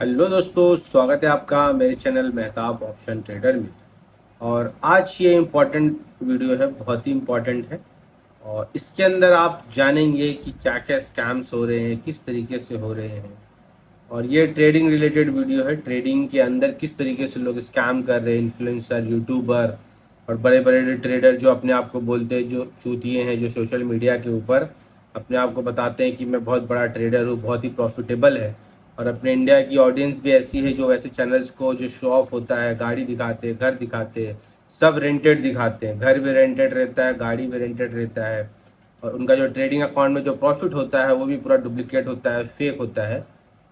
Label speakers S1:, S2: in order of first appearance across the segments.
S1: Hello दोस्तों, स्वागत है आपका मेरे चैनल मेहताब ऑप्शन ट्रेडर में। और आज ये इम्पोर्टेंट वीडियो है, बहुत ही इम्पोर्टेंट है। और इसके अंदर आप जानेंगे कि क्या क्या स्कैम्स हो रहे हैं, किस तरीके से हो रहे हैं। और ये ट्रेडिंग रिलेटेड वीडियो है। ट्रेडिंग के अंदर किस तरीके से लोग स्कैम कर रहे हैं, इन्फ्लुएंसर, यूट्यूबर और बड़े बड़े ट्रेडर जो अपने आप को बोलते हैं, जो चूतिए हैं, जो सोशल मीडिया के ऊपर अपने आप को बताते हैं कि मैं बहुत बड़ा ट्रेडर हूँ, बहुत ही प्रॉफिटेबल है। और अपने इंडिया की ऑडियंस भी ऐसी है जो वैसे चैनल्स को जो शो ऑफ होता है, गाड़ी दिखाते हैं, घर दिखाते हैं, सब रेंटेड दिखाते हैं। घर भी रेंटेड रहता है, गाड़ी भी रेंटेड रहता है। और उनका जो ट्रेडिंग अकाउंट में जो प्रॉफिट होता है वो भी पूरा डुप्लीकेट होता है, फेक होता है।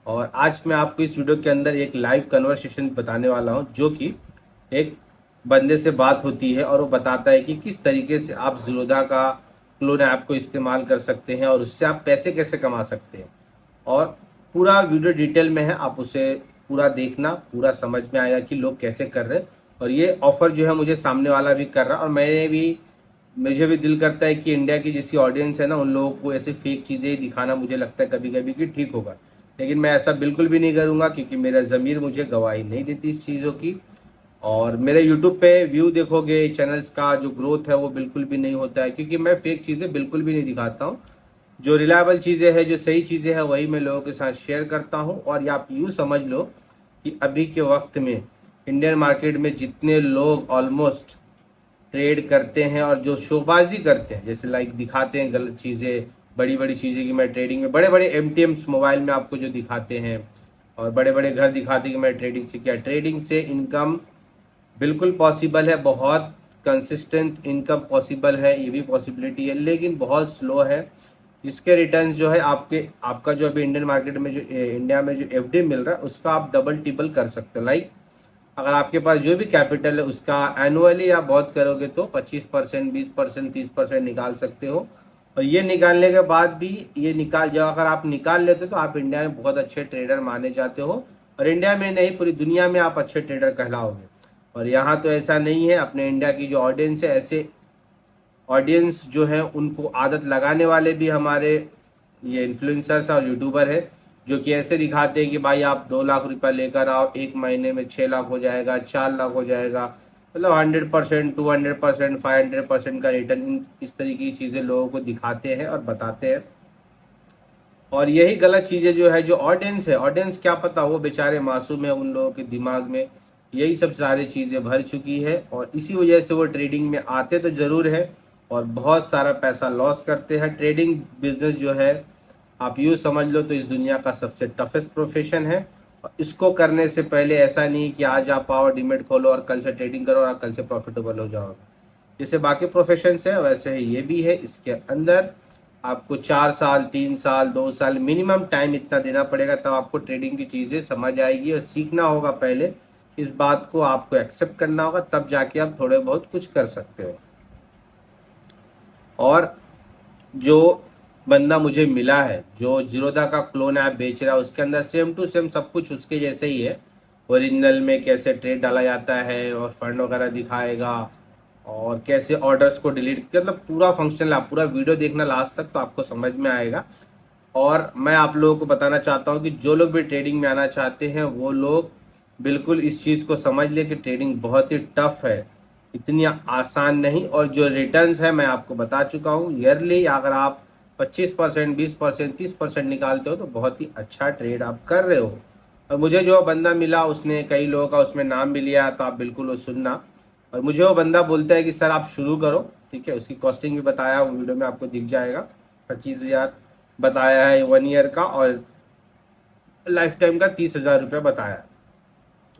S1: और आज मैं आपको इस वीडियो के अंदर एक लाइव कन्वर्सेशन बताने वाला हूं, जो कि एक बंदे से बात होती है और वो बताता है कि किस तरीके से आप ज़ीरोधा का क्लोन ऐप को इस्तेमाल कर सकते हैं और उससे आप पैसे कैसे कमा सकते हैं। और पूरा वीडियो डिटेल में है, आप उसे पूरा देखना, पूरा समझ में आएगा कि लोग कैसे कर रहे हैं। और ये ऑफर जो है मुझे सामने वाला भी कर रहा है, और मुझे भी दिल करता है कि इंडिया की जैसी ऑडियंस है ना, उन लोगों को ऐसे फेक चीज़ें ही दिखाना मुझे लगता है कभी कभी कि ठीक होगा। लेकिन मैं ऐसा बिल्कुल भी नहीं करूंगा, क्योंकि मेरा ज़मीर मुझे गवाही नहीं देती इस चीज़ों की। और मेरे यूट्यूब पे व्यू देखोगे, चैनल्स का जो ग्रोथ है वो बिल्कुल भी नहीं होता है, क्योंकि मैं फेक चीज़ें बिल्कुल भी नहीं दिखाता हूँ। जो रिलायबल चीज़ें हैं, जो सही चीज़ें हैं, वही मैं लोगों के साथ शेयर करता हूँ। और ये आप यूँ समझ लो कि अभी के वक्त में इंडियन मार्केट में जितने लोग ऑलमोस्ट ट्रेड करते हैं और जो शोबाजी करते हैं, जैसे लाइक दिखाते हैं गलत चीज़ें, बड़ी बड़ी चीज़ें कि मैं ट्रेडिंग में, बड़े बड़े एमटीएम्स मोबाइल में आपको जो दिखाते हैं, और बड़े बड़े घर दिखाते हैं कि मैं ट्रेडिंग से किया। ट्रेडिंग से इनकम बिल्कुल पॉसिबल है, बहुत कंसिस्टेंट इनकम पॉसिबल है, ये भी पॉसिबिलिटी है, लेकिन बहुत स्लो है। जिसके रिटर्न जो है आपका जो अभी इंडियन मार्केट में, जो इंडिया में जो एफडी मिल रहा है, उसका आप डबल टिबल कर सकते हो। लाइक अगर आपके पास जो भी कैपिटल है उसका एनुअली आप बहुत करोगे तो 25%, 20%, 30% निकाल सकते हो। और ये निकालने के बाद भी, ये निकाल जब अगर आप निकाल लेते हो तो आप इंडिया में बहुत अच्छे ट्रेडर माने जाते हो। और इंडिया में नहीं, पूरी दुनिया में आप अच्छे ट्रेडर कहलाओगे। और यहाँ तो ऐसा नहीं है। अपने इंडिया की जो ऑडियंस है, ऐसे ऑडियंस जो है उनको आदत लगाने वाले भी हमारे ये इन्फ्लुएंसर्स और यूट्यूबर है, जो कि ऐसे दिखाते हैं कि भाई आप 2 लाख रुपया लेकर आओ, एक महीने में 6 लाख हो जाएगा, 4 लाख हो जाएगा। मतलब 100%, 200%, 500% का रिटर्न, इस तरीके की चीज़ें लोगों को दिखाते हैं और बताते हैं। और यही गलत चीज़ें जो है, जो ऑडियंस है, ऑडियंस क्या पता, वो बेचारे मासूम है, उन लोगों के दिमाग में यही सब सारी चीज़ें भर चुकी है। और इसी वजह से वो ट्रेडिंग में आते तो ज़रूर है और बहुत सारा पैसा लॉस करते हैं। ट्रेडिंग बिजनेस जो है, आप यूँ समझ लो तो इस दुनिया का सबसे टफेस्ट प्रोफेशन है। और इसको करने से पहले ऐसा नहीं कि आज आप आओ, डीमेट खोलो और कल से ट्रेडिंग करो और कल से प्रॉफिटेबल हो जाओगे। जैसे बाकी प्रोफेशन है वैसे ही ये भी है। इसके अंदर आपको 4 साल, 3 साल, 2 साल मिनिमम टाइम इतना देना पड़ेगा, तब आपको ट्रेडिंग की चीज़ें समझ आएगी। और सीखना होगा पहले, इस बात को आपको एक्सेप्ट करना होगा, तब जाके आप थोड़े बहुत कुछ कर सकते हो। और जो बंदा मुझे मिला है, जो जीरोधा का क्लोन ऐप बेच रहा है, उसके अंदर सेम टू सेम सब कुछ उसके जैसे ही है। ओरिजिनल में कैसे ट्रेड डाला जाता है और फंड वगैरह दिखाएगा, और कैसे ऑर्डर्स को डिलीट, मतलब पूरा फंक्शनल। आप पूरा वीडियो देखना लास्ट तक तो आपको समझ में आएगा। और मैं आप लोगों को बताना चाहता हूँ कि जो लोग भी ट्रेडिंग में आना चाहते हैं वो लोग बिल्कुल इस चीज़ को समझ ले कि ट्रेडिंग बहुत ही टफ है, इतनी आसान नहीं। और जो रिटर्न्स है मैं आपको बता चुका हूँ, ईयरली अगर आप 25%, 20%, 30% निकालते हो तो बहुत ही अच्छा ट्रेड आप कर रहे हो। और मुझे जो बंदा मिला, उसने कई लोगों का उसमें नाम भी लिया, तो आप बिल्कुल वो सुनना। और मुझे वो बंदा बोलता है कि सर आप शुरू करो, ठीक है। उसकी कॉस्टिंग भी बताया, वो वीडियो में आपको दिख जाएगा। 25,000 बताया है 1 ईयर का, और लाइफ टाइम का 30,000 रुपया बताया है।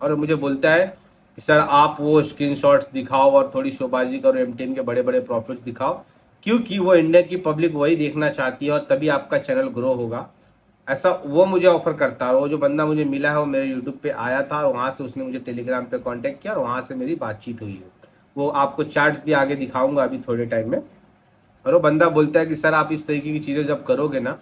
S1: और मुझे बोलता है कि सर आप वो स्क्रीनशॉट्स दिखाओ और थोड़ी शोबाजी करो, एमटीएम के बड़े बड़े प्रॉफिट्स दिखाओ, क्योंकि वो इंडिया की पब्लिक वही देखना चाहती है और तभी आपका चैनल ग्रो होगा। ऐसा वो मुझे ऑफर करता है। वो जो बंदा मुझे मिला है वो मेरे यूट्यूब पे आया था, और वहाँ से उसने मुझे टेलीग्राम पे कांटेक्ट किया और वहाँ से मेरी बातचीत हुई है। वो आपको चार्ट्स भी आगे दिखाऊंगा अभी थोड़े टाइम में। और वो बंदा बोलता है कि सर आप इस तरीके की चीज़ें जब करोगे ना,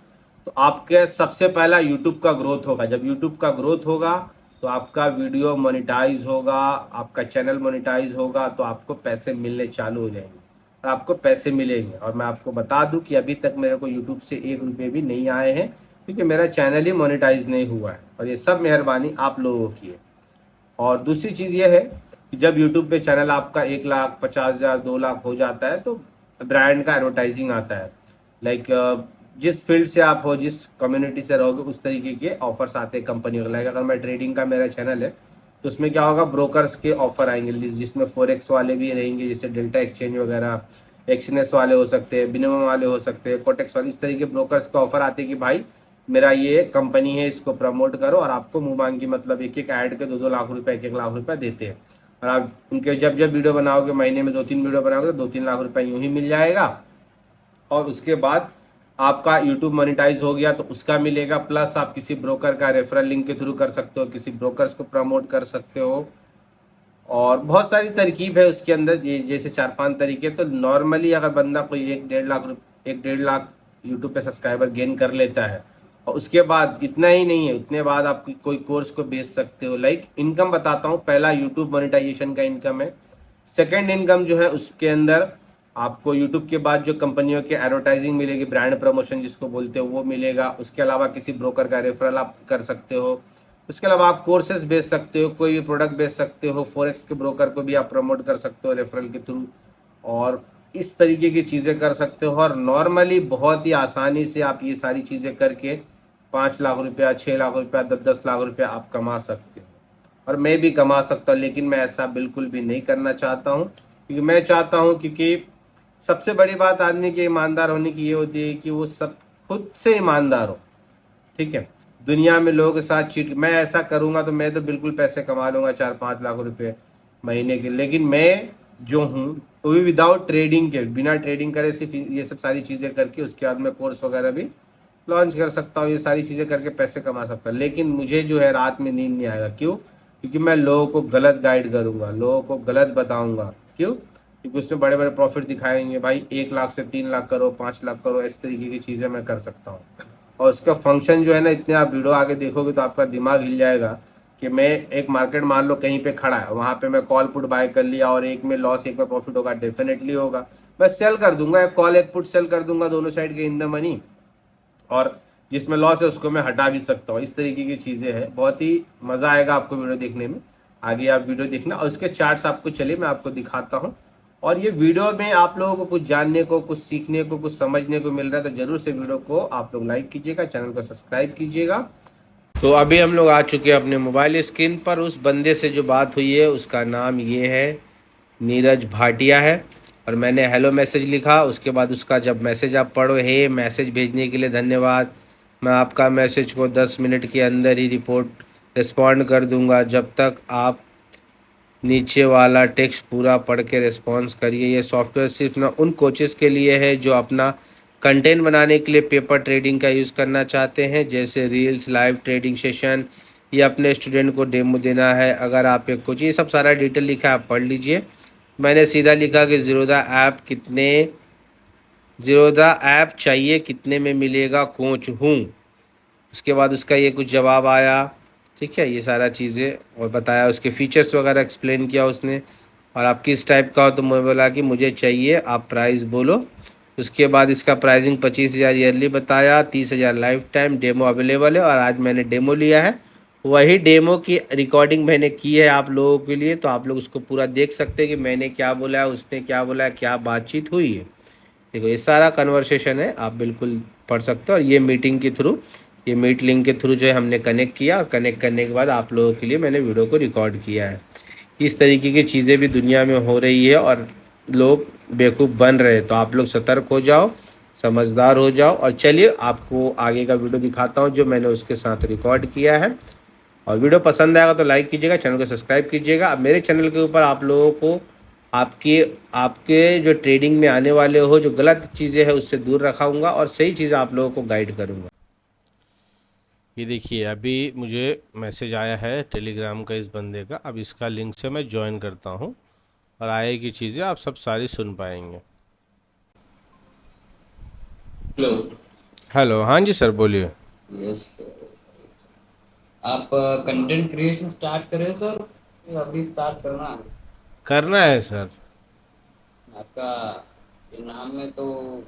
S1: तो आपके सबसे पहला यूट्यूब का ग्रोथ होगा। जब यूट्यूब का ग्रोथ होगा तो आपका वीडियो मोनेटाइज होगा, आपका चैनल मोनेटाइज होगा, तो आपको पैसे मिलने चालू हो जाएंगे और आपको पैसे मिलेंगे। और मैं आपको बता दूं कि अभी तक मेरे को यूट्यूब से 1 रुपये भी नहीं आए हैं, क्योंकि मेरा चैनल ही मोनेटाइज नहीं हुआ है, और ये सब मेहरबानी आप लोगों की है। और दूसरी चीज़ ये है कि जब यूट्यूब पे चैनल आपका 1,50,000 2 लाख हो जाता है तो ब्रांड का एडवर्टाइजिंग आता है। लाइक जिस फील्ड से आप हो, जिस कम्युनिटी से रहोगे, उस तरीके के ऑफर्स आते हैं कंपनी को। लाइक अगर मैं ट्रेडिंग का मेरा चैनल है तो उसमें क्या होगा, ब्रोकर्स के ऑफर आएंगे जिसमें फॉरेक्स वाले भी रहेंगे, जैसे डेल्टा एक्सचेंज वगैरह, एक्सनेस वाले हो सकते हैं, बिनिमम वाले हो सकते हैं, कोटेक्स वाले, इस तरीके ब्रोकर्स का ऑफर आते हैं कि भाई मेरा ये कंपनी है, इसको प्रमोट करो, और आपको मुंह मांगी मतलब एक एक ऐड के 2-2 लाख रुपए, 1-1 लाख रुपए देते हैं। और आप उनके जब जब वीडियो बनाओगे, महीने में 2-3 वीडियो बनाओगे तो 2-3 लाख रुपए यूं ही मिल जाएगा। और उसके बाद आपका यूट्यूब मोनेटाइज हो गया तो उसका मिलेगा, प्लस आप किसी ब्रोकर का रेफरल लिंक के थ्रू कर सकते हो, किसी ब्रोकर्स को प्रमोट कर सकते हो। और बहुत सारी तरकीब है उसके अंदर, ये जैसे 4-5 तरीके। तो नॉर्मली अगर बंदा कोई 1-1.5 लाख यूट्यूब पे सब्सक्राइबर गेन कर लेता है, और उसके बाद इतना ही नहीं है, उतने बाद आप कोई कोर्स को बेच सकते हो। लाइक इनकम बताता हूँ, पहला यूट्यूब मोनेटाइजेशन का इनकम है। सेकेंड इनकम जो है उसके अंदर आपको यूट्यूब के बाद जो कंपनियों के एडवर्टाइजिंग मिलेगी, ब्रांड प्रमोशन जिसको बोलते हो, वो मिलेगा। उसके अलावा किसी ब्रोकर का रेफरल आप कर सकते हो। उसके अलावा आप कोर्सेज बेच सकते हो, कोई भी प्रोडक्ट बेच सकते हो, फॉरेक्स के ब्रोकर को भी आप प्रमोट कर सकते हो रेफरल के थ्रू। और इस तरीके की चीज़ें कर सकते हो। और नॉर्मली बहुत ही आसानी से आप ये सारी चीज़ें करके 5 लाख रुपया, 6 लाख रुपया, 10-10 लाख रुपया आप कमा सकते हो। और मैं भी कमा सकता हूँ, लेकिन मैं ऐसा बिल्कुल भी नहीं करना चाहता हूँ, क्योंकि मैं चाहता हूँ, क्योंकि सबसे बड़ी बात आदमी के ईमानदार होने की ये होती है कि वो सब खुद से ईमानदार हो। ठीक है, दुनिया में लोगों के साथ चीट, मैं ऐसा करूंगा तो मैं तो बिल्कुल पैसे कमा लूंगा 4-5 लाख रुपए महीने के। लेकिन मैं जो हूँ वो भी विदाउट ट्रेडिंग के, बिना ट्रेडिंग करे, सिर्फ ये सब सारी चीज़ें करके उसके बाद मैं कोर्स वगैरह भी लॉन्च कर सकता हूँ, ये सारी चीज़ें करके पैसे कमा सकता हूँ। लेकिन मुझे जो है रात में नींद नहीं आएगा। क्यों? क्योंकि मैं लोगों को गलत गाइड करूंगा, लोगों को गलत बताऊंगा। क्यों? क्योंकि उसमें बड़े बड़े प्रॉफिट दिखाएंगे, भाई 1 लाख से 3 लाख करो, 5 लाख करो, इस तरीके की चीज़ें मैं कर सकता हूँ। और उसका फंक्शन जो है ना, इतने आप वीडियो आगे देखोगे तो आपका दिमाग हिल जाएगा कि मैं एक मार्केट मान लो कहीं पे खड़ा है, वहां पे मैं कॉल पुट बाय कर लिया, और एक में लॉस एक में प्रॉफिट होगा, डेफिनेटली होगा। मैं सेल कर दूंगा, एक कॉल एक पुट सेल कर दूंगा, दोनों साइड के इन द मनी। और जिसमें लॉस है उसको मैं हटा भी सकता हूँ। इस तरीके की चीज़ें हैं, बहुत ही मज़ा आएगा आपको वीडियो देखने में। आगे आप वीडियो देखना, और उसके चार्ट्स आपको चलिए मैं आपको दिखाता हूँ। और ये वीडियो में आप लोगों को कुछ जानने को, कुछ सीखने को, कुछ समझने को मिल रहा है तो जरूर से वीडियो को आप लोग लाइक कीजिएगा, चैनल को सब्सक्राइब कीजिएगा। तो अभी हम लोग आ चुके हैं अपने मोबाइल स्क्रीन पर। उस बंदे से जो बात हुई है उसका नाम ये है, नीरज भाटिया है। और मैंने हेलो मैसेज लिखा, उसके बाद उसका जब मैसेज आप पढ़ो, हे मैसेज भेजने के लिए धन्यवाद, मैं आपका मैसेज को 10 मिनट के अंदर ही रिस्पॉन्ड कर दूंगा, जब तक आप नीचे वाला टेक्स्ट पूरा पढ़ के रिस्पॉन्स करिए। ये सॉफ्टवेयर सिर्फ ना उन कोचेस के लिए है जो अपना कंटेंट बनाने के लिए पेपर ट्रेडिंग का यूज़ करना चाहते हैं, जैसे रील्स, लाइव ट्रेडिंग सेशन, या अपने स्टूडेंट को डेमो देना है। अगर आप एक कोच, ये सब सारा डिटेल लिखा है, आप पढ़ लीजिए। मैंने सीधा लिखा कि ज़ीरोधा ऐप चाहिए, कितने में मिलेगा, कोच हूँ। उसके बाद उसका ये कुछ जवाब आया। ठीक है, ये सारा चीज़ें और बताया, उसके फीचर्स वगैरह एक्सप्लेन किया उसने। और आप किस टाइप का हो तो मैं बोला कि मुझे चाहिए, आप प्राइस बोलो। उसके बाद इसका प्राइसिंग 25,000 ईयरली बताया, 30,000 लाइफ टाइम, डेमो अवेलेबल है। और आज मैंने डेमो लिया है, वही डेमो की रिकॉर्डिंग मैंने की है आप लोगों के लिए, तो आप लोग उसको पूरा देख सकते हैं कि मैंने क्या बोला है, उसने क्या बोला है, क्या बातचीत हुई है। देखो ये सारा कन्वर्सेशन है, आप बिल्कुल पढ़ सकते हो। और ये मीटिंग के थ्रू, ये मीट लिंक के थ्रू जो है हमने कनेक्ट किया, और कनेक्ट करने के बाद आप लोगों के लिए मैंने वीडियो को रिकॉर्ड किया है। इस तरीके की चीज़ें भी दुनिया में हो रही है, और लोग बेवकूफ़ बन रहे हैं। तो आप लोग सतर्क हो जाओ, समझदार हो जाओ। और चलिए आपको आगे का वीडियो दिखाता हूँ जो मैंने उसके साथ रिकॉर्ड किया है। और वीडियो पसंद आएगा तो लाइक कीजिएगा, चैनल को सब्सक्राइब कीजिएगा। अब मेरे चैनल के ऊपर आप लोगों को आपके आपके जो ट्रेडिंग में आने वाले हो, जो गलत चीज़ें हैं उससे दूर रखाऊंगा, और सही चीज़ आप लोगों को गाइड करूंगा। ये देखिए अभी मुझे मैसेज आया है टेलीग्राम का इस बंदे का। अब इसका लिंक से मैं ज्वाइन करता हूँ, और आए की चीज़ें आप सब सारी सुन पाएंगे।
S2: हेलो।
S1: हेलो, हाँ जी सर, बोलिए।
S2: यस। आप कंटेंट क्रिएशन स्टार्ट करें सर, या अभी स्टार्ट करना है?
S1: करना है सर।
S2: आपका ये नाम में तो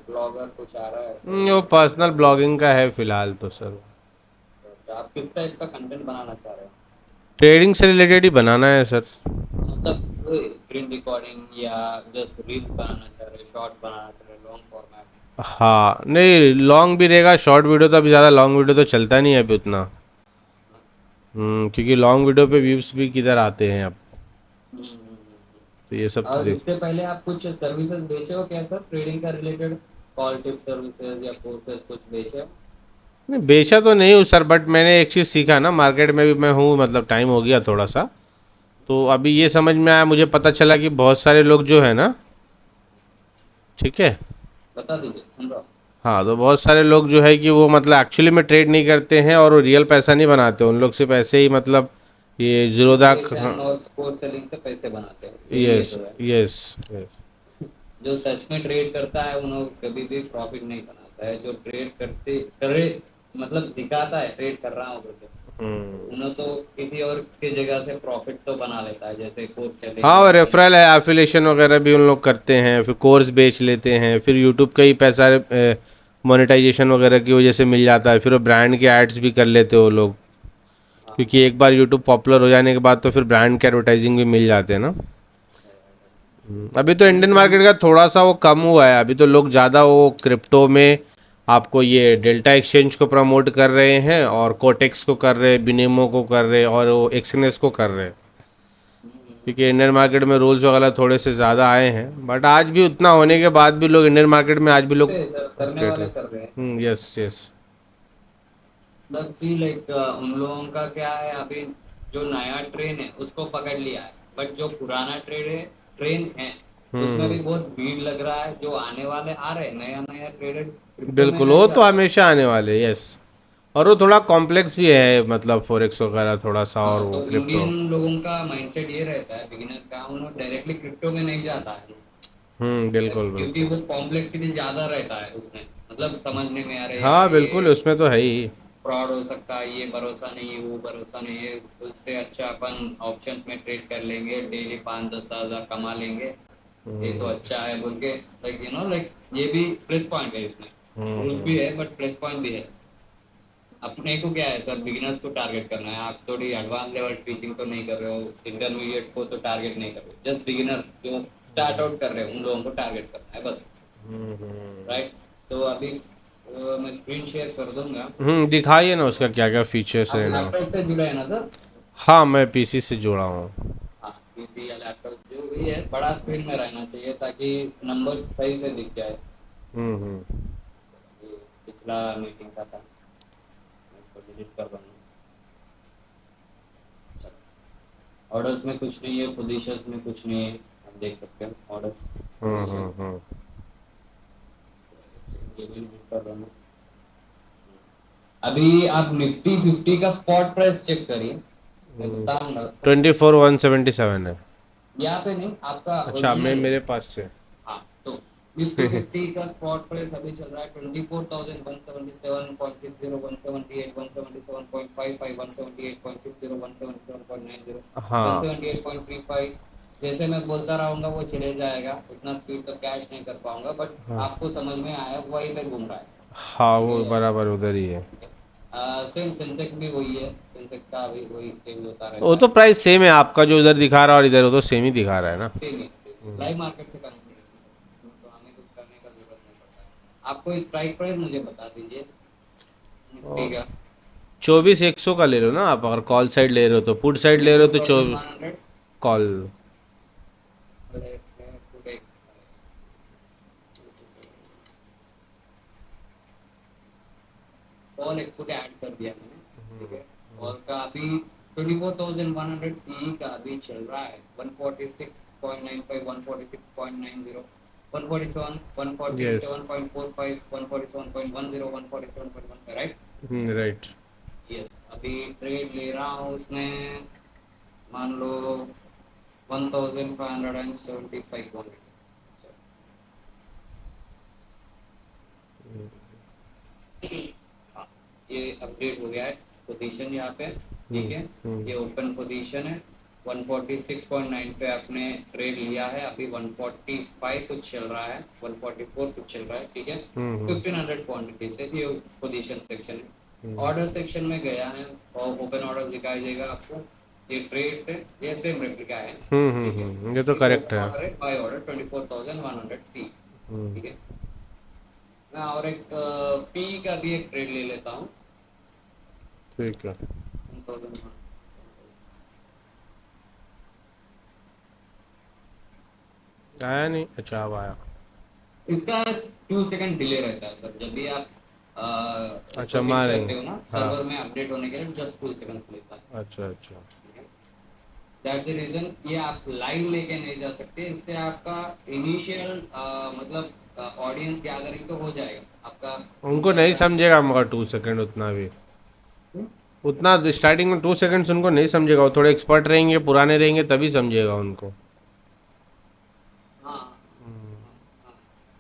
S2: ब्लॉगर कुछ आ रहा है,
S1: वो
S2: तो
S1: पर्सनल ब्लॉगिंग का है फ़िलहाल तो सर।
S2: अच्छा, आप किस टाइप का कंटेंट बनाना चाह रहे हो?
S1: ट्रेडिंग से रिलेटेड ही बनाना है सर।
S2: मतलब स्क्रीन रिकॉर्डिंग या जस्ट रील्स बनाना चाह रहे हो, शॉर्ट बनाना चाह रहे हो, लॉन्ग फॉर्मेट?
S1: हाँ नहीं, लॉन्ग भी रहेगा, शॉर्ट वीडियो तो अभी ज़्यादा लॉन्ग वीडियो तो चलता नहीं है अभी उतना। क्योंकि लॉन्ग वीडियो पे व्यूज़ भी किधर आते हैं अब। तो ये सब तो
S2: और
S1: देख।
S2: इससे पहले आप कुछ सर्विसेज बेचे हो क्या सर, ट्रेडिंग का रिलेटेड? कॉल टिप सर्विसेज या कोर्सेज कुछ बेचे हो?
S1: नहीं बेचा तो नहीं हूँ सर, बट मैंने एक चीज़ सीखा ना, मार्केट में भी मैं हूँ, मतलब टाइम हो गया थोड़ा सा। तो अभी ये समझ में आया, मुझे पता चला कि बहुत सारे लोग जो है ना, ठीक है।
S2: बता दीजिए, सुन रहा हूँ।
S1: हाँ, तो बहुत सारे लोग जो है कि वो मतलब एक्चुअली में ट्रेड नहीं करते हैं और वो रियल पैसा नहीं बनाते, उन लोग सिर्फ ऐसे ही मतलब ये जीरोधा। हाँ।
S2: मोटिवेशन और स्पोर्ट सेलिंग से पैसे बनाते हैं, यही है
S1: यस।
S2: तो है।
S1: यस। यस।
S2: जो सच में ट्रेड करता है उन्हें कभी भी प्रॉफिट नहीं बनाता है। जो ट्रेड करते करे मतलब दिखाता है ट्रेड कर रहा हूँ करके, उन्हें तो किसी और की जगह से प्रॉफिट तो बना लेता है, जैसे कोर्स
S1: हाँ,
S2: सेलिंग
S1: और
S2: या फिर।
S1: रेफरल है, एफिलेशन वगैरह भी उन लोग करते हैं, फिर कोर्स बेच लेते हैं, फिर यूट्यूब का ही पैसा मोनेटाइजेशन वगैरह की वजह से मिल जाता है, फिर वो ब्रांड के एड्स भी कर लेते हैं वो लोग।
S2: हाँ
S1: क्योंकि
S2: हाँ।
S1: एक बार यूट्यूब पॉपुलर हो जाने के बाद तो फिर ब्रांड के एडवर्टाइजिंग भी मिल जाते हैं ना। अभी तो
S2: मैंने
S1: इंडियन
S2: कभी।
S1: मार्केट का थोड़ा सा वो कम हुआ है, अभी तो लोग ज़्यादा वो क्रिप्टो में आपको ये डेल्टा एक्सचेंज को प्रमोट कर रहे हैं, और कोटेक्स को कर रहे हैं, बिनेमो को कर रहे हैं, और वो एक्सएनएस को कर रहे हैं। क्योंकि इंडियन मार्केट में रूल्स वगैरह थोड़े से ज़्यादा आए हैं, बट आज भी उतना होने के बाद भी लोग इंडियन मार्केट में आज भी लोग
S2: करने
S1: ट्रेड
S2: वाले
S1: कर।
S2: कर रहे हैं।
S1: Yes yes.
S2: बस भी लाइक उन लोगों का क्या है अभी, जो नया ट्रेन है उसको पकड़ लिया है, बट जो पुराना ट्रेन है उसमें भी
S1: हम्म।
S2: बहुत भीड़ लग रहा है। जो आने वाले आ रहे हैं नया नया ट्रेडर क्रिप्टो में
S1: बिल्कुल, वो
S2: नहीं
S1: तो
S2: जाते।
S1: हमेशा आने वाले, यस। और वो थोड़ा कॉम्प्लेक्स भी है, मतलब फॉरेक्स वगैरह थोड़ा सा, और
S2: हाँ,
S1: वो
S2: तो
S1: क्रिप्टो।
S2: इंडियन लोगों का माइंडसेट ये रहता है बिगिनर का, उन्होंने डायरेक्टली क्रिप्टो में नहीं जाता है।
S1: बिल्कुल
S2: क्योंकि
S1: बिल्कुल।
S2: वो कॉम्प्लेक्सिटी ज्यादा रहता है उसमें, मतलब समझने में आ रहा है यार
S1: हाँ
S2: ये
S1: बिल्कुल, उसमें तो है ही।
S2: फ्रॉड हो सकता है, ये भरोसा नहीं है, वो भरोसा नहीं है। उससे अच्छा अपन ऑप्शंस में ट्रेड कर लेंगे, डेली 5-10 हज़ार कमा लेंगे, ये तो अच्छा है बोल के। लाइक लाइक ये भी प्लस पॉइंट है इसमें। रूल्स भी है बट प्लस पॉइंट भी है। अपने को क्या है सर, बिगिनर्स को टारगेट करना है। आप थोड़ी एडवांस लेवल टीचिंग तो नहीं कर रहे हो, इंटरमीडिएट को तो टारगेट नहीं कर रहे हो, जस्ट बिगिनर्स जो स्टार्ट आउट कर रहे हो उन लोगों को टारगेट करना है बस। राइट। तो अभी मैं स्क्रीन शेयर कर दूंगा।
S1: दिखाइए ना उसका क्या क्या फीचर्स
S2: आप
S1: है ना।
S2: लैपटॉप से जुड़े हैं ना सर?
S1: हाँ, मैं पीसी से जुड़ा हूँ।
S2: हाँ, पीसी या लैपटॉप जो भी है बड़ा स्क्रीन में रहना चाहिए ताकि नंबर सही से दिख जाए।
S1: हम्म।
S2: ये पिछला मीटिंग का था, मैं इसको डिलीट कर दूंगा। ऑर्डर्स में कुछ नहीं है, पोजीशंस में कुछ नहीं है, आप देख सकते हैं ऑर्डर्स पोजीशन।
S1: हम्म।
S2: ये भी डिलीट कर दूंगा। अभी आप निफ्टी 50 का स्पॉट प्राइस चेक करिए, मैं बताऊंगा आपको।
S1: 24,177 है।
S2: यहाँ पे नहीं, आपका
S1: अच्छा, मैं
S2: ओरिजिनल है।
S1: मेरे पास से।
S2: हाँ, तो निफ्टी 50 का स्पॉट प्राइस अभी चल रहा है 24,177.60, 178, 177.55, 178.60, 177.90,
S1: हाँ
S2: 178.35। जैसे मैं बोलता रहूंगा वो चले जाएगा, उतना स्पीड तो कैश नहीं कर पाऊंगा, बट
S1: हाँ।
S2: आपको समझ में आया वहीं पे घूम रहा है।
S1: हाँ,
S2: ठीक
S1: वो
S2: है।
S1: बराबर उधर ही है।
S2: ठीक है। सेम सेंसेक्स भी वही है, सेंसेक्स का भी वही चेंज होता
S1: वो
S2: रहता
S1: तो
S2: है।
S1: प्राइस सेम है, आपका जो उधर दिखा रहा है और इधर वो तो सेम ही दिखा रहा है ना।
S2: सेम ही लाइव मार्केट से कनेक्टेड है, तो हमें कुछ करने का जरूरत नहीं पड़ता है। आपको स्ट्राइक प्राइस मुझे बता दीजिए निफ्टी का।
S1: 24,100 का ले लो ना आप, अगर कॉल साइड ले रहे हो तो, पुट साइड ले
S2: ट्वेंटी
S1: रहे
S2: फोर
S1: हो तो
S2: thousand one hundred
S1: call.
S2: Call एक फुट ऐड कर दिया मैंने। ठीक है। कॉल का अभी 24,100 सी का अभी चल रहा है 146.95, 146.90, 147,
S1: यस।
S2: 147.45, 147.10, 147.15, राइट।
S1: राइट।
S2: यस, अभी ट्रेड ले रहा हूँ उसमें, मान लो 1,575 हाँ, ये अपडेट हो गया है पोजीशन यहाँ पे। ठीक है। ये ओपन पोजीशन है, 146.9 पे आपने ट्रेड लिया है, अभी 145 कुछ चल रहा है, 144 कुछ चल रहा है। ठीक है। 1500 क्वांटिटी से ये पोजीशन सेक्शन है। ऑर्डर सेक्शन में गया है और ओपन ऑर्डर दिखाई देगा आपको। ये ट्रेड से ये सेम रेप्लिका है। ठीक है,
S1: ये तो
S2: ये
S1: करेक्ट
S2: ओपन
S1: है।
S2: ऑर्डर है, बाय ऑर्डर 24,100 सी।
S1: हम्म।
S2: ठीक है, मैं और एक पी का भी एक ट्रेड ले लेता हूँ।
S1: ठीक है।
S2: 1000।
S1: आया नहीं, अच्छा अब आया।
S2: इसका 2 सेकंड डिले रहता है सर, जब भी आप
S1: अच्छा
S2: इसको हिट
S1: मारेंगे।
S2: करते हो ना
S1: हाँ।
S2: सर्वर में अपडेट होने के लिए जस्ट 2 सेकंड्स लेता है।
S1: अच्छा अच्छा।
S2: दैट्स द रीजन ये आप लाइव लेके नहीं जा सकते, इससे आपका इनिशियल मतलब ऑडियंस गैदरिंग तो हो जाएगा आपका।
S1: उनको नहीं
S2: इंस्टाग्राम।
S1: समझेगा मगर 2 सेकंड उतना भी, उतना स्टार्टिंग में 2 सेकंड्स उनको नहीं समझेगा। वो थोड़े एक्सपर्ट रहेंगे, पुराने रहेंगे, तभी समझेगा उनको।
S2: हाँ हाँ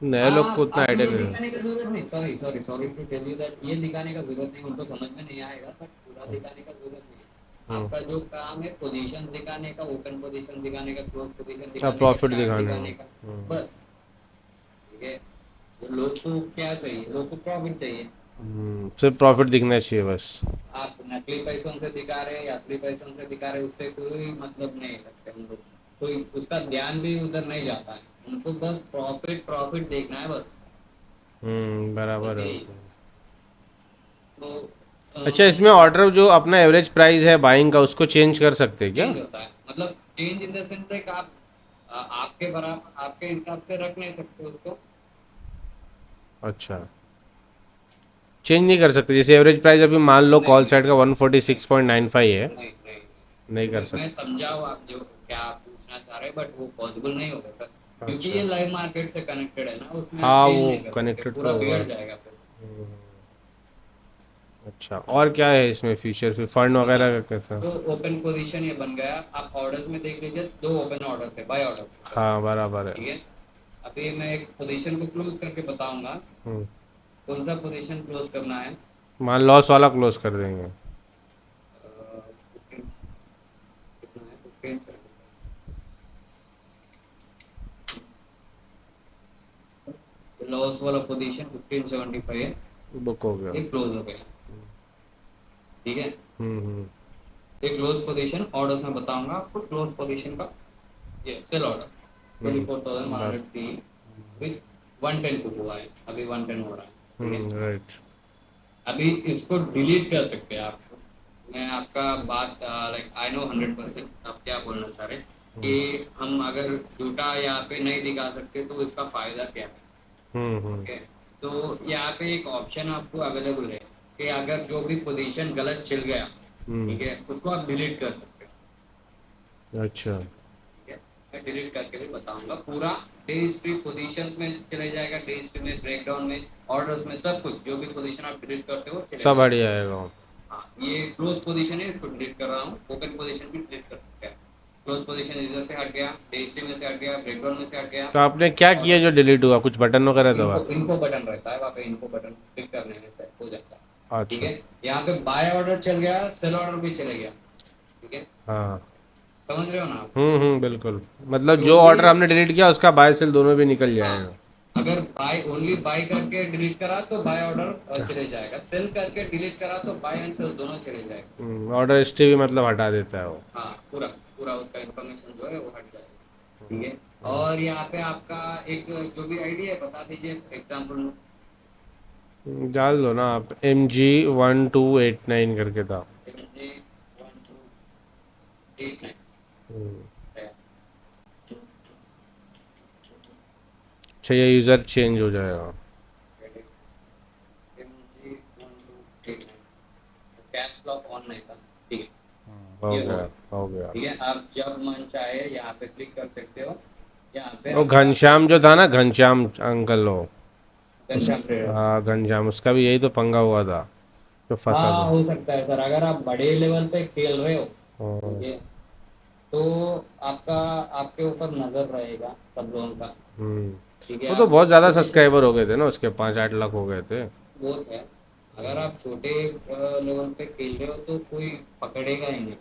S1: नए
S2: हाँ,
S1: लोग को उतना
S2: आप
S1: आइडिया
S2: ये
S1: नहीं है।
S2: दिखाने का जरूरत नहीं, sorry sorry sorry to tell you that, ये दिखाने का जरूरत नहीं, उनको समझ में नहीं आएगा, बट पूरा दिखाने का जरूरत नहीं है।
S1: हम्म।
S2: आपका जो काम है पोजीशन दिखाने का, ओपन पोजीशन दिखाने का, क्लोज पोजीशन
S1: अच्छा,
S2: दिखाने का,
S1: प्रॉफिट
S2: चार्ट
S1: दिखाने
S2: दिखाने का,
S1: का।
S2: बस। ठीक है, तो लोग को क्या चाहिए, लोग को प्रॉफिट चाहिए।
S1: सिर्फ प्रॉफिट दिखना चाहिए बस।
S2: आप नकली पैसों से दिखा रहे हैं या असली पैसों से दिखा रहे हैं, उससे कोई मतलब नहीं रखते हम लोग। कोई उसका ध्यान भी उधर नहीं जाता है, उनको बस प्रॉफिट प्रॉफिट देखना है बस।
S1: बराबर
S2: बस
S1: है।
S2: यही। तो
S1: अच्छा, इसमें ऑर्डर जो अपना एवरेज प्राइस है बाइंग का, उसको चेंज कर सकते हैं क्या?
S2: चेंज होता है, मतलब change in the sense like आप आपके बराबर आपके हिसाब से रख नहीं सकते उसको।
S1: अच्छा, चेंज नहीं कर सकते? जैसे एवरेज प्राइस अभी मान लो
S2: नहीं
S1: कॉल
S2: नहीं
S1: साइड का 146.95 है,
S2: नहीं नहीं
S1: नहीं कर
S2: मैं
S1: सकते?
S2: समझा हूँ आप जो क्या आप पूछना चाह रहे हैं, बट वो पॉसिबल नहीं होगा सर, क्योंकि
S1: अच्छा।
S2: ये लाइव मार्केट से कनेक्टेड है ना, उसमें आप
S1: हाँ,
S2: चेंज
S1: वो
S2: नहीं कर सकते,
S1: कनेक्टेड
S2: पूरा
S1: तो होगा।
S2: बिगड़ जाएगा फिर।
S1: अच्छा, और क्या है इसमें फीचर, फिर फंड
S2: ठीक है,
S1: वगैरह का कैसा?
S2: तो ओपन पोजीशन ये बन गया, आप ऑर्डर्स में देख लीजिए, 2 ओपन ऑर्डर थे, बाय ऑर्डर थे सर।
S1: हाँ बराबर है।
S2: ठीक है, अभी मैं एक पोजीशन को क्लोज करके बताऊंगा
S1: हम्म।
S2: कौन सा पोजीशन क्लोज करना है।
S1: मान लॉस वाला क्लोज कर देंगे।
S2: 15 कितना है, 15 लॉस वाला पोजीशन 1575 है,
S1: बुक हो गया।
S2: ये क्लोज हो गया। ठीक है,
S1: हम्म।
S2: ये क्लोज पोजीशन ऑर्डर्स में बताऊंगा आपको, क्लोज पोजीशन का ये सेल ऑर्डर
S1: हम्म।
S2: 24,100
S1: बात।
S2: सी विथ 110 को हुआ है, अभी 110 हो रहा है। ठीक है,
S1: राइट।
S2: अभी इसको डिलीट कर सकते हैं आप। मैं आपका बात लाइक आई नो 100% आप क्या बोलना चाह रहे हैं, कि हम अगर झूठा यहाँ पे नहीं दिखा सकते तो इसका फायदा क्या है।
S1: हम्म।
S2: ओके, तो यहाँ पे एक ऑप्शन आपको अवेलेबल है कि अगर जो भी पोजीशन गलत चल गया,
S1: हम्म।
S2: ठीक है, उसको आप डिलीट कर सकते हो।
S1: अच्छा।
S2: ठीक है, मैं डिलीट करके भी बताऊंगा पूरा। डे हिस्ट्री पोजीशंस में चले जाएगा, डे हिस्ट्री में, ब्रेकडाउन में, ऑर्डर्स में, सब कुछ जो भी पोजीशन आप डिलीट करते हो चले
S1: सब
S2: जाएगा।
S1: बढ़िया आएगा।
S2: हाँ, ये क्लोज पोजीशन है, इसको डिलीट कर रहा हूँ, ओपन पोजीशन भी डिलीट कर सकते हैं। क्लोज पोजीशन इधर से हट गया, डे हिस्ट्री में से हट गया, ब्रेकडाउन में से हट गया।
S1: तो आपने क्या किया
S2: ऑर्डर,
S1: जो डिलीट हुआ? कुछ बटन वगैरह दबा
S2: इनको
S1: के?
S2: इनको बटन रहता है वहाँ पे, इनको बटन क्लिक करने में सेट हो जाता है। ठीक
S1: अच्छा।
S2: है, यहाँ पे बाय ऑर्डर चल गया, सेल ऑर्डर भी चले गया। ठीक है,
S1: हाँ।
S2: समझ रहे हो ना आप।
S1: बिल्कुल। मतलब
S2: जो
S1: जो
S2: भी,
S1: ऑर्डर हमने डिलीट किया उसका बाय सेल दोनों भी निकल
S2: हाँ,
S1: जाएगा।
S2: अगर बाय ओनली बाय करके डिलीट करा तो बाय ऑर्डर चले जाएगा, सेल करके डिलीट करा तो बाय एंड सेल दोनों चले जाएगा।
S1: ऑर्डर हिस्ट्री भी मतलब हटा देता है वो।
S2: हाँ, पूरा पूरा उसका इन्फॉर्मेशन जो है वो हट जाएगा। ठीक है, और यहाँ पे आपका एक जो भी आईडी है बता दीजिए एग्जाम्पल।
S1: डाल दो ना आप, MG1289 करके था।
S2: 1289।
S1: हम्म। अच्छा, ये यूज़र चेंज हो जाएगा।
S2: कैप्स लॉक ऑन नहीं था। ठीक
S1: हो
S2: है, ये हो
S1: गया,
S2: गया।
S1: हो गया।
S2: ठीक है, आप जब मन चाहे यहाँ पे क्लिक कर सकते हो, यहाँ पे
S1: वो
S2: आपका
S1: घनश्याम जो था ना, घनश्याम अंकल हो, उस,
S2: घनश्याम ट्रेडर्स।
S1: हाँ घनश्याम, उसका भी यही तो पंगा हुआ था, जो फंसा
S2: हाँ,
S1: था।
S2: हो सकता है सर, अगर आप बड़े लेवल पे खेल रहे हो,
S1: हाँ।
S2: ठीक है, तो आपका आपके ऊपर नजर रहेगा सब लोगों का।
S1: हम्म।
S2: ठीक है,
S1: वो तो
S2: आप
S1: बहुत ज़्यादा
S2: पोजीशन,
S1: सब्सक्राइबर हो गए थे ना उसके, 5-8 लाख हो गए थे।
S2: वो है, अगर आप छोटे लेवल पे खेल रहे हो तो कोई पकड़ेगा ही नहीं।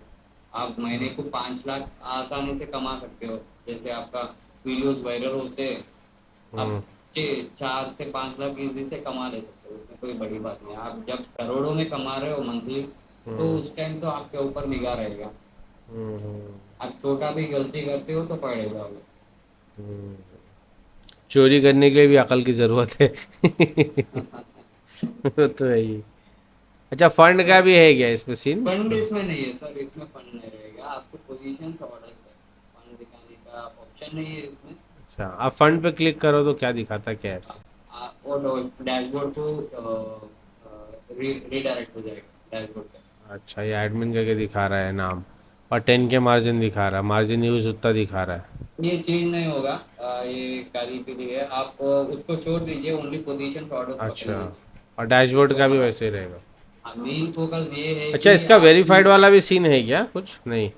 S2: आप महीने को 5 लाख आसानी से कमा सकते हो, जैसे आपका वीडियोस वायरल होते हैं। आप
S1: हम्म।
S2: 4 से 5 लाख इजी से कमा ले सकते हो, उसमें कोई बड़ी बात नहीं है। आप जब करोड़ों में कमा रहे हो मंथली, तो
S1: हम्म
S2: उस टाइम तो आपके ऊपर निगाह रहेगा।
S1: हम्म
S2: आप छोटा भी गलती करते हो तो पकड़े जाओगे।
S1: हम्म। चोरी करने के लिए भी अकल की जरूरत है। वो तो है ही। अच्छा, फंड का भी है क्या इसमें सीन?
S2: फंड इसमें नहीं है सर, इसमें फंड नहीं रहेगा। आपको पोजीशन ऑर्डर है, फंड दिखाने का ऑप्शन नहीं है इसमें।
S1: अच्छा, आप फंड पे क्लिक करो तो क्या दिखाता है, क्या है ऐसे?
S2: वो डैशबोर्ड को रीडायरेक्ट हो जाएगा डैशबोर्ड पे।
S1: अच्छा, ये एडमिन करके दिखा रहा है नाम, और 10 के मार्जिन दिखा रहा है, मार्जिन यूज उतना दिखा रहा है।
S2: ये चीज नहीं होगा। ये काली के लिए आप उसको छोड़ दीजिए, ओनली पोजीशन ऑर्डर पकड़
S1: अच्छा,
S2: लीजिए।
S1: और डैशबोर्ड
S2: तो
S1: का भी
S2: मतलब
S1: वैसे ही रहेगा?
S2: मेन फोकस ये है
S1: अच्छा,
S2: कि
S1: इसका
S2: आपकी
S1: वेरीफाइड वाला भी सीन है क्या कुछ? नहीं?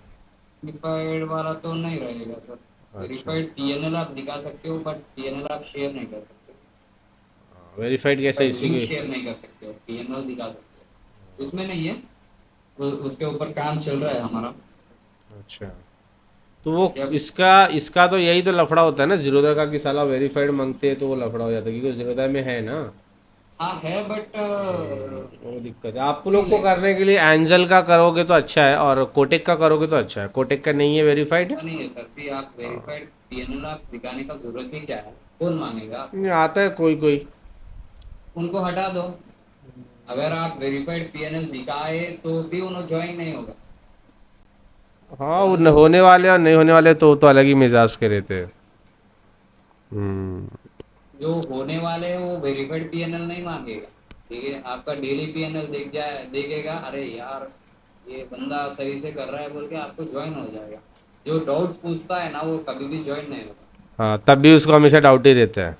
S2: वेरीफाइड वाला तो नहीं रहेगा सर।
S1: अच्छा,
S2: वेरीफाइड पीएनएल आप दिखा सकते हो, बट पीएनएल आप शेयर नहीं कर सकते।
S1: वेरीफाइड कैसे,
S2: वेरीफाइड
S1: इसी
S2: लिंक
S1: के?
S2: शेयर नहीं कर सकते हो, पीएनएल दिखा सकते हो, उसमें नहीं है। उसके ऊपर काम चल रहा है हमारा।
S1: अच्छा, तो वो
S2: जब
S1: इसका इसका तो यही तो लफड़ा होता है ना जीरोधा का, कि साला वेरीफाइड मांगते हैं तो वो लफड़ा हो जाता है, क्योंकि जीरोधा में है ना।
S2: हाँ है, बट
S1: वो दिक्कत है। आप
S2: नहीं
S1: लोग को
S2: लाइक
S1: करने के लिए एंजल का करोगे तो अच्छा है, और कोटेक का करोगे तो अच्छा है। कोटेक का नहीं है वेरीफाइड?
S2: नहीं है सर। भी आप वेरीफाइड पीएनएल आप दिखाने का जरूरत ही क्या है? कौन मांगेगा
S1: नहीं,
S2: आपको?
S1: आता है कोई कोई।
S2: उनको हटा दो। अगर आप वेरीफाइड पीएनएल दिखाए तो भी उन्हें ज्वाइन नहीं होगा।
S1: हाँ, वो
S2: समझ रहे हो?
S1: होने वाले और नहीं होने वाले तो अलग ही मिजाज के रहते हैं। हम्म
S2: जो होने वाले हैं वो वेरीफाइड पीएनएल नहीं मांगेगा। ठीक है, आपका डेली पीएनएल देखेगा, अरे यार ये बंदा सही से कर रहा है बोल के आपको ज्वाइन हो जाएगा। जो डाउट्स पूछता है ना, वो कभी भी ज्वाइन नहीं होगा।
S1: हाँ, तब भी उसको हमेशा डाउट ही रहता है।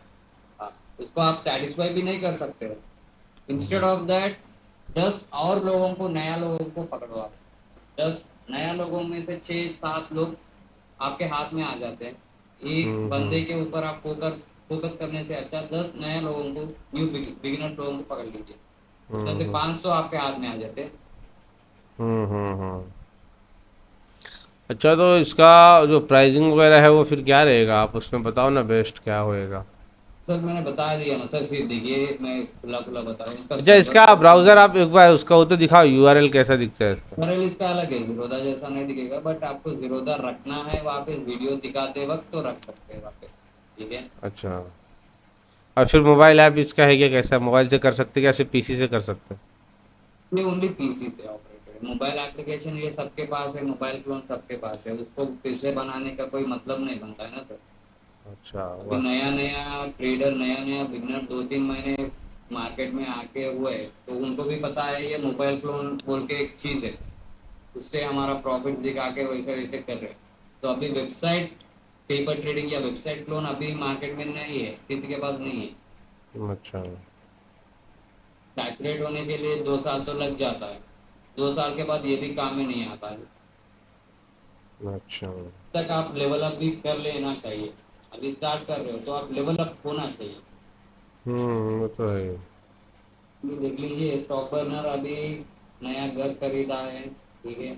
S2: हाँ, उसको आप सेटिस्फाई भी नहीं कर सकते हो। इंस्टेड ऑफ दैट 10 और लोगों को, नया लोगों को पकड़ो आप। 10 नया लोगों में से 6-7 लोग आपके हाथ में आ जाते हैं। एक बंदे
S1: हम्म
S2: के ऊपर आप फोकस फोकस करने से अच्छा 10 नया लोगों को, न्यू बिगिनर लोगों को पकड़ लीजिए। उसमें से
S1: हम्म
S2: 500 आपके हाथ में आ जाते हैं।
S1: हम्म। अच्छा, तो इसका जो प्राइसिंग वगैरह है वो फिर क्या रहेगा? आप उसमें बताओ ना, बेस्ट क्या होएगा?
S2: सर मैंने बता दिया ना सर, फिर देखिए मैं खुला खुला बता रहा हूँ, इसका
S1: अच्छा,
S2: सर्वर
S1: इसका
S2: प्रॉब्लम
S1: ब्राउज़र
S2: है।
S1: आप एक बार उसका वो तो दिखाओ, यूआरएल कैसा दिखता है इसका?
S2: मरल इसका अलग है, जीरोधा जैसा नहीं दिखेगा, बट आपको जीरोधा रखना है वहाँ पे वीडियो दिखाते वक्त तो रख सकते हैं वहाँ पे। ठीक है।
S1: अच्छा, और फिर मोबाइल ऐप इसका है क्या? कैसा मोबाइल से कर सकते हैं क्या, सिर्फ पीसी से कर सकते हैं?
S2: ये ओनली पीसी से ऑपरेटेड है। मोबाइल एप्लीकेशन ये सबके पास है, मोबाइल क्लोन सबके पास है, उसको फिर से बनाने का कोई मतलब नहीं बनता है ना सर।
S1: अच्छा,
S2: अभी
S1: वाह।
S2: नया नया ट्रेडर, नया नया बिगनर 2-3 महीने मार्केट में आके हुए हैं, तो उनको भी पता है ये मोबाइल क्लोन बोल के एक चीज़ है। उससे हमारा प्रॉफिट दिखा के वैसे वैसे कर रहे हैं। तो अभी वेबसाइट पेपर ट्रेडिंग या वेबसाइट क्लोन अभी मार्केट में नहीं है, किसी के पास नहीं है।
S1: अच्छा
S2: सैचुरेट होने के लिए 2 साल तो लग जाता है। 2 साल के बाद ये भी काम में नहीं आता है।
S1: अच्छा।
S2: तक आप लेवल अप भी कर लेना चाहिए। अभी स्टार्ट कर रहे हो तो आप लेवल अप होना चाहिए।
S1: वो तो है ही।
S2: ये देख लीजिए, स्टॉक बर्नर अभी नया घर खरीदा है। ठीक है।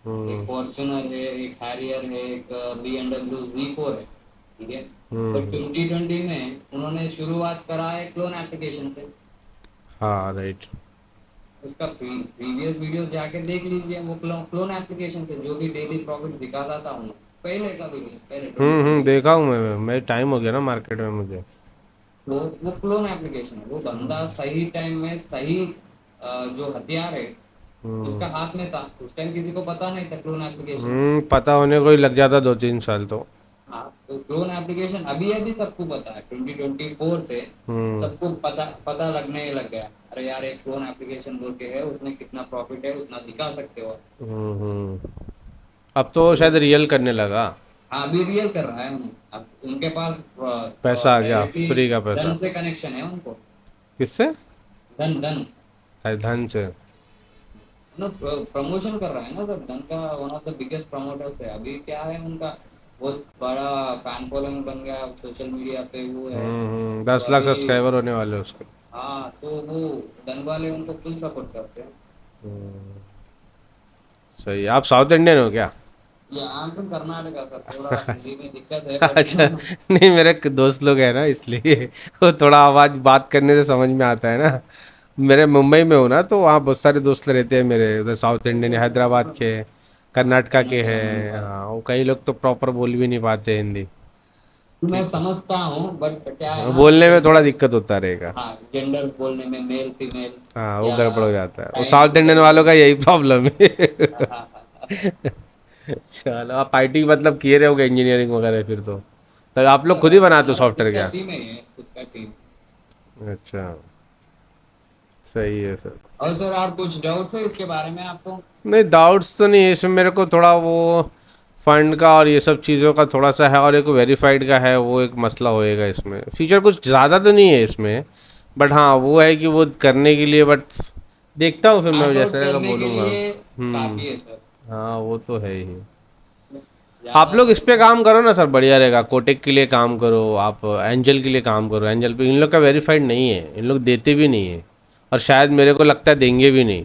S2: एक
S1: हम्म
S2: फॉर्चुनर है, एक हैरियर है, एक BMW Z4 है। ठीक है। बट
S1: हम्म।
S2: 2020 में उन्होंने शुरुआत करा है क्लोन एप्लीकेशन से।
S1: हाँ, राइट।
S2: उसका प्रीवियस वीडियो जाके देख लीजिए, वो क्लोन एप्लीकेशन से जो भी डेली प्रॉफिट दिखाता था उन्होंने, पहले का वीडियो, पहले 2020 का।
S1: देखा हूँ मैं टाइम हो गया ना मार्केट में मुझे।
S2: वो क्लोन एप्लीकेशन है। वो बंदा
S1: हम्म
S2: सही टाइम में सही जो हथियार है उसका
S1: हम्म
S2: हाथ में था। उस टाइम किसी को पता नहीं था क्लोन एप्लीकेशन।
S1: पता होने को ही लग जाता 2-3 साल तो।
S2: हाँ, तो क्लोन एप्लीकेशन अभी अभी सबको पता है, 2024 से
S1: हम्म
S2: सबको पता पता लगने लग गया। अरे यार एक क्लोन एप्लीकेशन बोल के है, उसमें कितना प्रॉफिट है उतना दिखा सकते हो।
S1: अब तो
S2: तो
S1: शायद रियल करने लगा।
S2: हाँ, अभी रियल कर रहा है अब उनके पास
S1: पैसा आ गया,
S2: डायरेक्टली
S1: फ्री का
S2: धन
S1: पैसा।
S2: से कनेक्शन है उनको।
S1: किससे?
S2: धन धन
S1: धन से?
S2: प्रमोशन कर रहा है ना सर। धन का one of the biggest promoters है। अभी क्या है उनका बहुत बड़ा फैन फॉलोइंग बन गया सोशल मीडिया पे, वो है। तो
S1: 10 लाख
S2: अभी
S1: सब्सक्राइबर होने वाले उसके।
S2: हाँ, तो वो धन वाले उनको फुल सपोर्ट करते हैं।
S1: हम्म, सही है। आप साउथ इंडियन हो क्या?
S2: यहाँ तो कर्नाटका सर, थोड़ा हिंदी में दिक्कत है बट
S1: अच्छा, नहीं मेरे दोस्त लोग हैं ना इसलिए वो थोड़ा आवाज़ बात करने से समझ में आता है ना। मेरे मुंबई में हूँ ना, तो वहाँ बहुत सारे दोस्त रहते हैं मेरे, उधर साउथ इंडियन, हैदराबाद के, कर्नाटका के हैं। हाँ, वो कई लोग तो प्रॉपर बोल भी नहीं पाते हिंदी।
S2: मैं
S1: ठीक है।
S2: समझता हूँ बट क्या है
S1: हाँ,
S2: ना,
S1: बोलने में थोड़ा
S2: जेंडर,
S1: दिक्कत होता रहेगा।
S2: हाँ जेंडर बोलने में मेल फीमेल
S1: हाँ, वो
S2: या
S1: गड़बड़ हो जाता है, वो
S2: time
S1: south
S2: to
S1: Indian
S2: time.
S1: वालों का यही प्रॉब्लम है।
S2: हाँ हाँ हाँ।
S1: चलो, आप आईटी मतलब किए रहे होगे, इंजीनियरिंग वगैरह, फिर तो आप लोग खुद ही
S2: हाँ,
S1: बनाते हो
S2: हमारा खुद
S1: सॉफ्टवेयर
S2: का
S1: क्या?
S2: टीम है, खुद का टीम।
S1: अच्छा, सही है सर।
S2: और सर आप कुछ डाउट्स है इसके बारे में आपको?
S1: नहीं, डाउट्स तो नहीं है इसमें मेरे को, थोड़ा वो फंड का और ये सब चीज़ों का थोड़ा सा है, और एक वेरीफाइड का है, वो एक मसला होएगा इसमें। फीचर कुछ ज़्यादा तो नहीं है इसमें, बट हाँ वो है कि वो करने के लिए, बट देखता हूँ फिर मैं,
S2: आर्ट
S1: जैसा
S2: आउट
S1: रहेगा
S2: करने के
S1: बोलूँगा।
S2: लिए काफी है सर।
S1: हाँ, वो तो है ही। आप
S2: ज्यादा
S1: लोग इस
S2: तो
S1: पे
S2: सर।
S1: काम करो ना सर, बढ़िया रहेगा। कोटेक के लिए काम करो, आप एंजल के लिए काम करो। एंजल पे इन लोग का वेरीफाइड नहीं है, इन लोग देते भी नहीं है, और शायद मेरे को लगता है देंगे भी नहीं।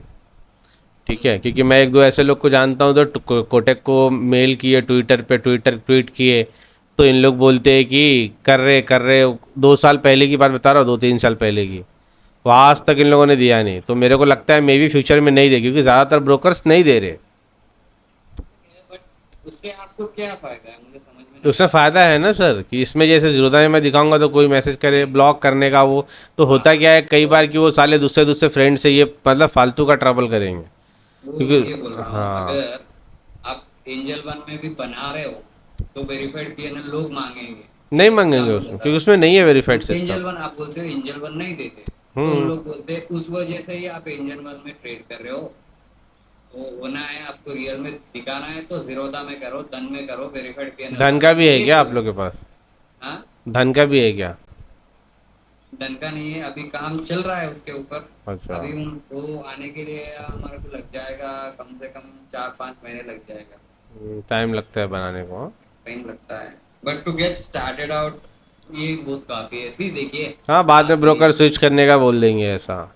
S1: ठीक है, क्योंकि मैं एक दो ऐसे लोग को जानता हूँ तो कोटेक को मेल किए, ट्विटर पे ट्विटर ट्वीट किए, तो इन लोग बोलते हैं कि कर रहे 2 साल पहले की बात बता रहा हूँ, 2-3 साल पहले की। वो आज तक इन लोगों ने दिया नहीं, तो मेरे को लगता है मे भी फ्यूचर में नहीं दे, क्योंकि ज़्यादातर ब्रोकर्स नहीं दे रहे।
S2: बट उससे आपको क्या फायदा है, मुझे समझ में नहीं
S1: उससे
S2: आ रहा
S1: फ़ायदा है ना सर, कि इसमें जैसे ज़रूरत है मैं दिखाऊंगा तो कोई मैसेज करे,
S2: है।
S1: ब्लॉक करने का वो, तो
S2: हाँ
S1: होता क्या है कई
S2: तो
S1: बार कि वो साले दूसरे दूसरे फ्रेंड से ये मतलब फालतू का ट्रबल करेंगे।
S2: वो
S1: क्योंकि
S2: ये बोल रहा हूँ,
S1: हाँ,
S2: अगर आप एंजल वन में भी बना रहे हो तो वेरीफाइड पीएनएल लोग मांगेंगे।
S1: नहीं
S2: क्या
S1: मांगेंगे
S2: बोल
S1: उसमें,
S2: रहा
S1: क्योंकि
S2: था?
S1: उसमें नहीं है वेरीफाइड सिस्टम।
S2: एंजल वन आप बोलते हो, एंजल वन नहीं देते, तो उन
S1: हम्म।
S2: लोग बोलते हैं उस वजह से ही आप एंजल वन में ट्रेड कर रहे हो। तो होना है आपको रियल में दिखाना है तो जीरोधा में करो, धन में करो, वेरीफाइड पीएनएल
S1: धन का
S2: मांगेंगे,
S1: भी है
S2: ये
S1: क्या
S2: बोल
S1: आप
S2: रहे
S1: लोग
S2: हैं।
S1: के पास?
S2: हाँ,
S1: धन का भी है क्या?
S2: धन का नहीं है, अभी काम चल रहा है उसके ऊपर।
S1: अच्छा।
S2: अभी उनको आने के लिए हमारे को लग जाएगा कम से कम 4-5 महीने लग जाएगा।
S1: टाइम लगता है बनाने को, हाँ।
S2: टाइम लगता है but to get started out ये बहुत काफी है। फिर देखिए,
S1: हाँ, बाद में
S2: आप
S1: ब्रोकर स्विच करने का बोल देंगे ऐसा।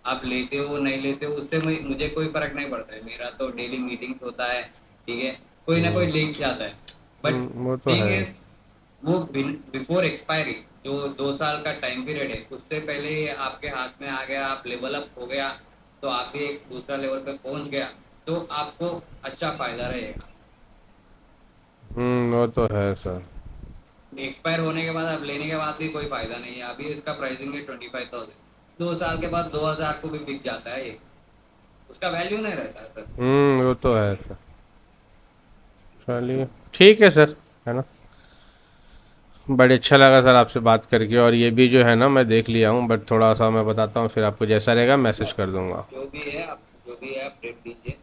S2: आप लेते हो नहीं लेते हो उससे मुझे कोई फर्क नहीं पड़ता है, मेरा तो डेली मीटिंग्स होता है। ठीक है, कोई ना कोई लेके आता है। बट
S1: वो तो
S2: थिंग
S1: है।
S2: इज, वो बिफोर एक्सपायरी जो 2 साल का टाइम पीरियड है उससे पहले ही आपके हाथ में आ गया, आप लेवल अप हो गया, तो आप भी एक दूसरा लेवल पे पहुंच गया, तो आपको अच्छा फायदा रहेगा।
S1: वो तो है सर।
S2: एक्सपायर होने के बाद, अब लेने के बाद भी कोई फायदा नहीं है। अभी इसका प्राइसिंग है 25,000, 2 साल के बाद 2,000 को भी बिक जाता है ये, उसका वैल्यू नहीं रहता है सर।
S1: वो तो है सर। चलिए, ठीक है सर, है ना। बड़े अच्छा लगा सर आपसे बात करके, और ये भी जो है ना मैं देख लिया हूँ, बट थोड़ा सा मैं बताता हूँ, फिर आपको जैसा रहेगा मैसेज कर दूंगा।
S2: जो भी है आप, जो भी है अपडेट दीजिए।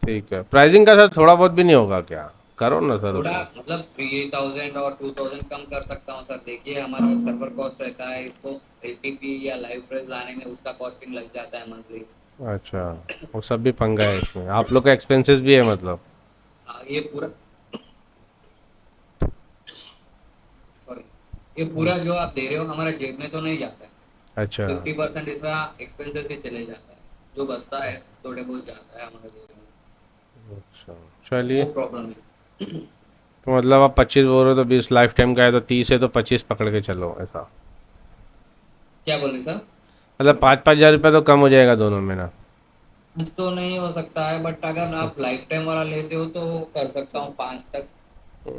S1: ठीक है, प्राइसिंग का सर थोड़ा बहुत भी नहीं होगा क्या? करो ना सर
S2: थोड़ा
S1: उसमें।
S2: मतलब 3,000 और 2,000 कम कर सकता हूँ सर। देखिए हमारा सर्वर कॉस्ट रहता है, इसको एलटीपी या लाइव प्रेस लाने में उसका कॉस्टिंग लग जाता है मंथली।
S1: अच्छा, वो सब भी पंगा है इसमें, आप लोग का एक्सपेंसेस भी है मतलब?
S2: हाँ, ये पूरा, सॉरी, ये पूरा जो आप दे रहे हो हमारा जेब में तो नहीं जाता है।
S1: अच्छा।
S2: 50% इसका एक्सपेंसेस से चले जाता है, जो बचता है थोड़े बहुत जाता है हमारे जेब में।
S1: अच्छा,
S2: वो
S1: चलिए।
S2: प्रॉब्लम है।
S1: तो मतलब आप 25 बोल रहे हो, तो 20 लाइफ टाइम का है, तो 30 है तो 25 पकड़ के चलो ऐसा।
S2: क्या बोले सर?
S1: मतलब 5-5 हज़ार रुपये तो कम हो जाएगा दोनों में ना?
S2: कुछ तो नहीं हो सकता है बट अगर आप लाइफ टाइम वाला लेते हो तो कर सकता हूँ 5 तक।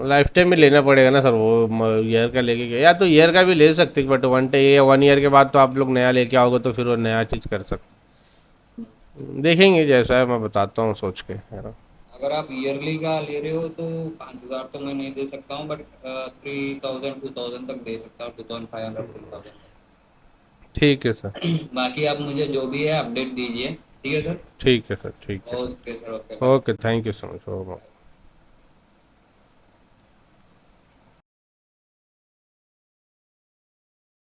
S1: लाइफ टाइम में लेना पड़ेगा ना सर, वो ईयर का लेके गया, या तो ईयर का भी ले सकते, बट 1 ईयर के बाद तो आप लोग नया लेके आओगे, तो फिर वो नया चीज़ कर सकते। देखेंगे जैसा है, मैं बताता हूँ सोच के, है ना।
S2: अगर आप ईयरली का ले रहे हो तो 5,000 तो मैं नहीं दे सकता हूँ, बट 3,000 2,000 तक दे सकता हूँ, 2,500 3,000
S1: ठीक है सर।
S2: तक। बाकी आप मुझे जो भी है अपडेट दीजिए। ठीक है सर।
S1: ठीक है सर, ठीक है।
S2: Okay sir, okay bye.
S1: Okay, thank you so much.